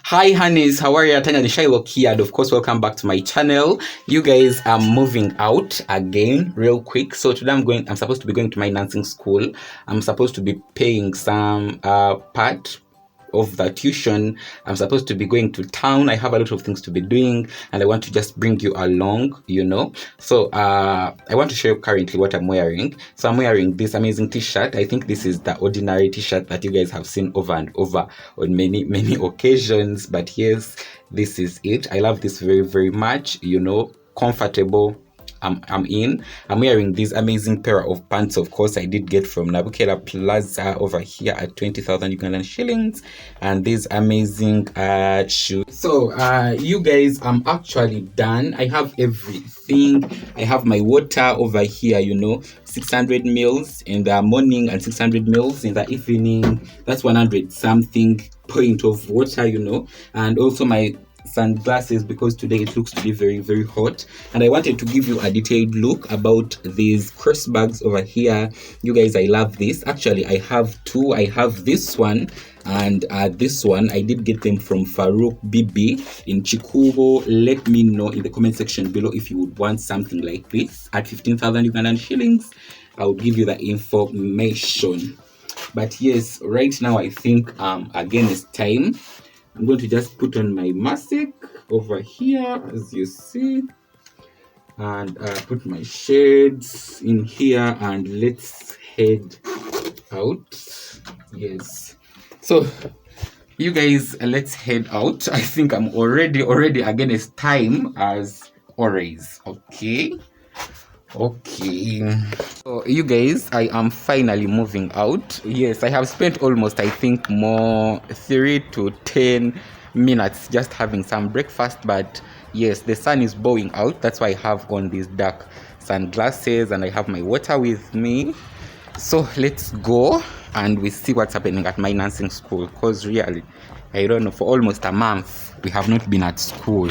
Hi honeys, how are you? Tanya the Shylock here, and of course welcome back to my channel. You guys, I'm moving out again real quick. So today I'm supposed to be going to my nursing school. I'm supposed to be paying some part of the tuition. I'm supposed to be going to town. I have a lot of things to be doing, and I want to just bring you along, you know. So I want to show you currently what I'm wearing. So I'm wearing this amazing t-shirt. I think this is the ordinary t-shirt that you guys have seen over and over on many occasions, but yes, this is it. I love this very, very much, you know, comfortable. I'm wearing this amazing pair of pants. Of course, I did get from Nabukela Plaza over here at 20,000 Ugandan shillings, and these amazing shoes. So you guys, I'm actually done. I have everything. I have my water over here, you know, 600 mils in the morning and 600 mils in the evening. That's 100 something point of water, you know, and also my sunglasses, because today it looks to be very, very hot, and I wanted to give you a detailed look about these cross bags over here. You guys, I love this. Actually, I have two. I have this one and this one. I did get them from Farouk Bibi in Chikubo. Let me know in the comment section below if you would want something like this at 15,000 Ugandan shillings. I'll give you the information. But yes, right now I think again it's time. I'm going to just put on my mask over here, as you see, and put my shades in here, and let's head out. Yes. So you guys, let's head out. I think I'm already against time as always. Okay. So you guys, I am finally moving out. Yes, I have spent almost, I think, more 3 to 10 minutes just having some breakfast, but yes, the sun is blowing out. That's why I have on these dark sunglasses, and I have my water with me. So let's go and we see what's happening at my nursing school, because really, I don't know, for almost a month we have not been at school.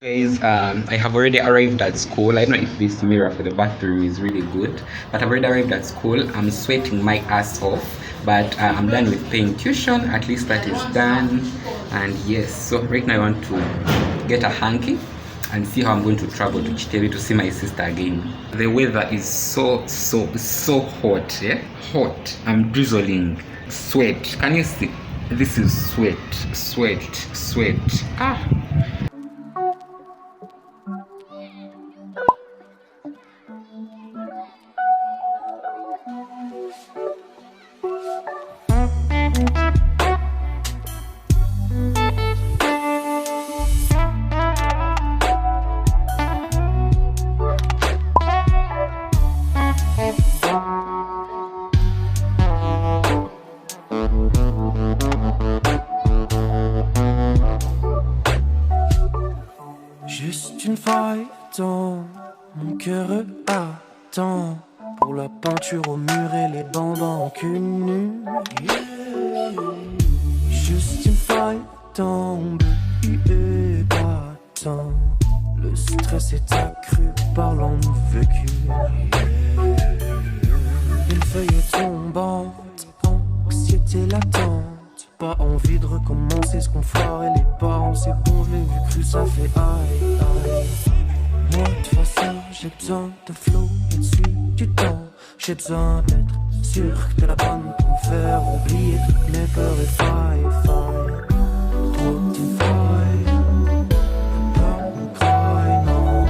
Guys, I have already arrived at school. I don't know if this mirror for the bathroom is really good, but I've already arrived at school. I'm sweating my ass off, but I'm done with paying tuition. At least that is done. And yes, so right now I want to get a hanky and see how I'm going to travel to Chitebi to see my sister again. The weather is so hot, yeah? Hot. I'm drizzling. Sweat. Can you see? This is sweat. Ah. Juste une faille dans mon cœur attend pour la peinture au mur et les bandes en cul nu. Juste une faille tombe et battant. Le stress est accru par l'envécu. Une feuille tombante, anxiété latente. Pas envie de recommencer ce qu'on foire et les parents, c'est bon, je l'ai vu cru, ça fait aïe, aïe. Moi, de toute façon, j'ai besoin de flow et dessus du temps. J'ai besoin d'être sûr que t'es la bonne pour me faire oublier toutes mes peurs et failles. Trop de failles, pas me craille, non.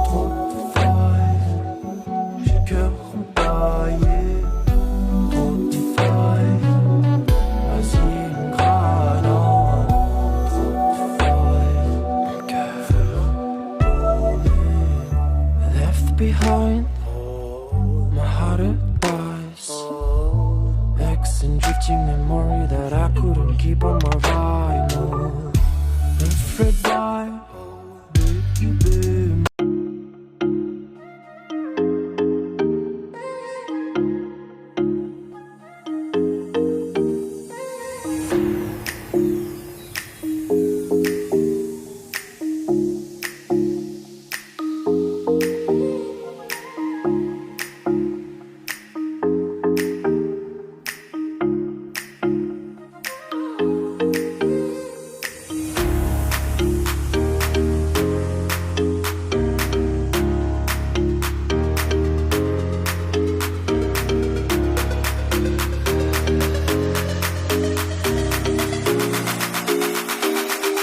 Trop de failles, j'ai le cœur empaillé. Behind my heart advice, X and drifting memory that I couldn't keep on my vinyl. Afraid by baby.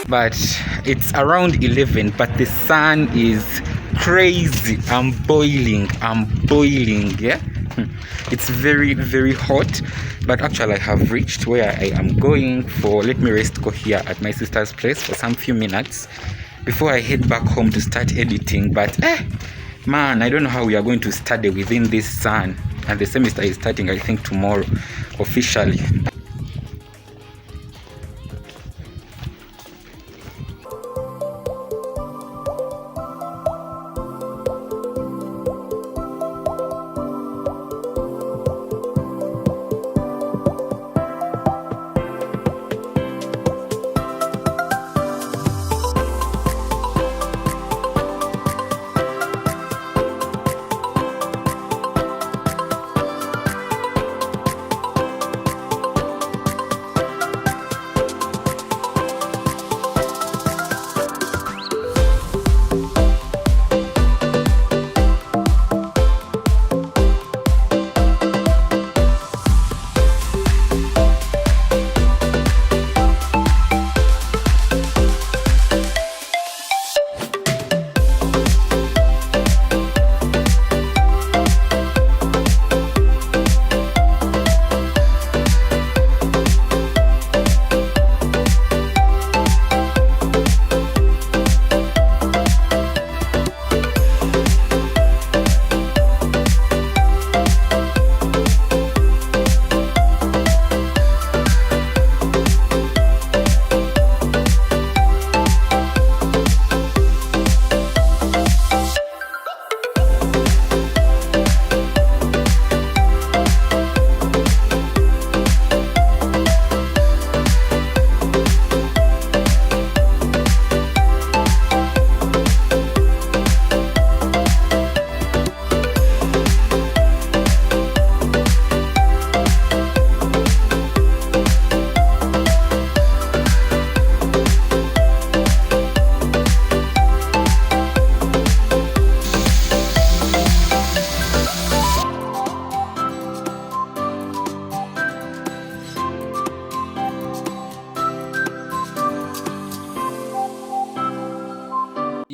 But it's around 11, but the sun is crazy. I'm boiling, yeah. It's very hot, but actually I have reached where I am going for. Let me rest, go here at my sister's place for some few minutes before I head back home to start editing. But man, I don't know how we are going to study within this sun, and the semester is starting, I think, tomorrow officially.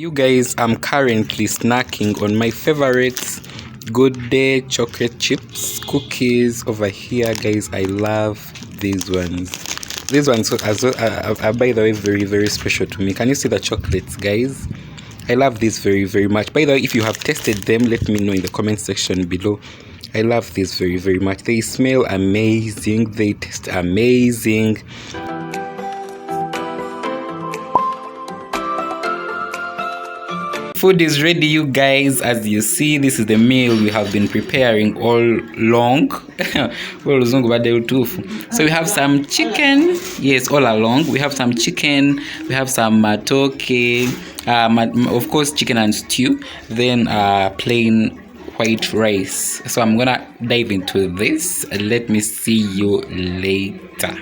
You guys, I'm currently snacking on my favorites, Good Day chocolate chips cookies over here, guys. I love these ones. These ones are by the way very special to me. Can you see the chocolates, guys? I love these very much. By the way, if you have tested them, let me know in the comment section below. I love these very much. They smell amazing, they taste amazing. Food is ready, you guys. As you see, this is the meal we have been preparing all long. So we have some chicken, yes, all along. We have some chicken, we have some matoke, of course chicken and stew, then plain white rice. So I'm gonna dive into this. Let me see you later.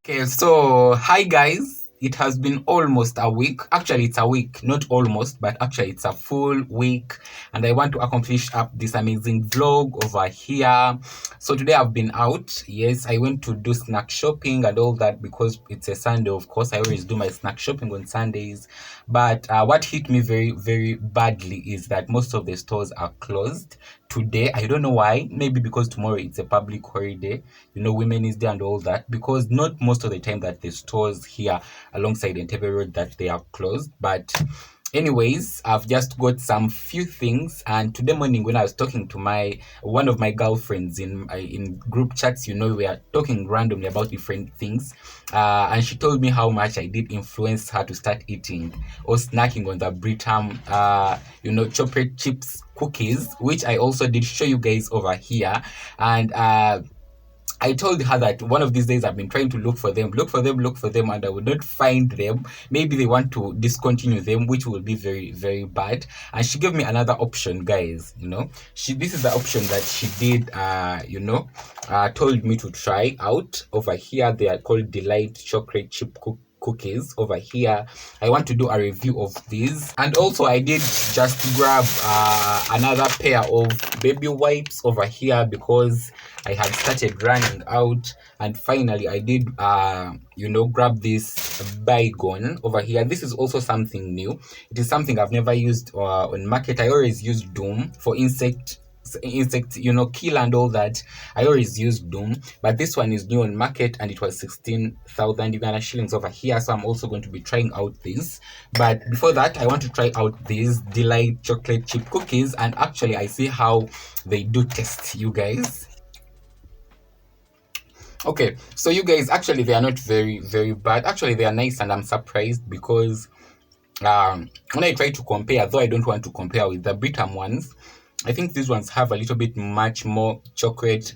Okay, so hi guys. It has been almost a week. Actually, it's a week, not almost, but actually it's a full week. And I want to accomplish up this amazing vlog over here. So today I've been out. Yes, I went to do snack shopping and all that because it's a Sunday. Of course, I always do my snack shopping on Sundays. But what hit me very badly is that most of the stores are closed today. I don't know why. Maybe because tomorrow it's a public holiday, Women's Day and all that, because not most of the time that the stores here alongside Entebbe Road that they are closed. But anyways, I've just got some few things, and today morning when I was talking to one of my girlfriends in group chats, we are talking randomly about different things, and she told me how much I did influence her to start eating or snacking on the Britam chocolate chips cookies, which I also did show you guys over here. And I told her that one of these days I've been trying to look for them, and I would not find them. Maybe they want to discontinue them, which will be very bad. And she gave me another option, guys. This is the option that she did. Told me to try out over here. They are called Delight Chocolate Chip Cookies over here. I want to do a review of these. And also I did just grab another pair of baby wipes over here because I had started running out. And finally I did grab this bygone over here. This is also something new. It is something I've never used on market. I always use Doom for insect kill and all that. I always use Doom, but this one is new on market and it was 16,000 Uganda shillings over here. So I'm also going to be trying out this. But before that, I want to try out these Delight chocolate chip cookies, and actually I see how they do taste, you guys. Okay, so you guys, actually they are not very bad. Actually they are nice, and I'm surprised because when I try to compare, though I don't want to compare with the Britam ones, I think these ones have a little bit much more chocolate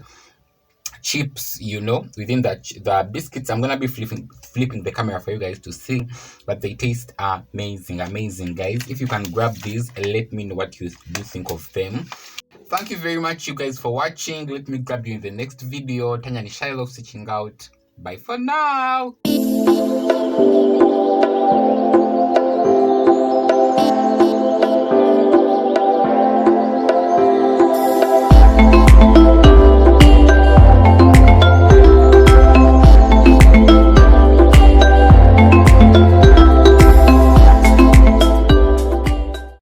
chips, within the biscuits. I'm gonna be flipping the camera for you guys to see, but they taste amazing, guys. If you can grab these, let me know what you think of them. Thank you very much, you guys, for watching. Let me grab you in the next video. Tanya ni Shiloh switching out. Bye for now.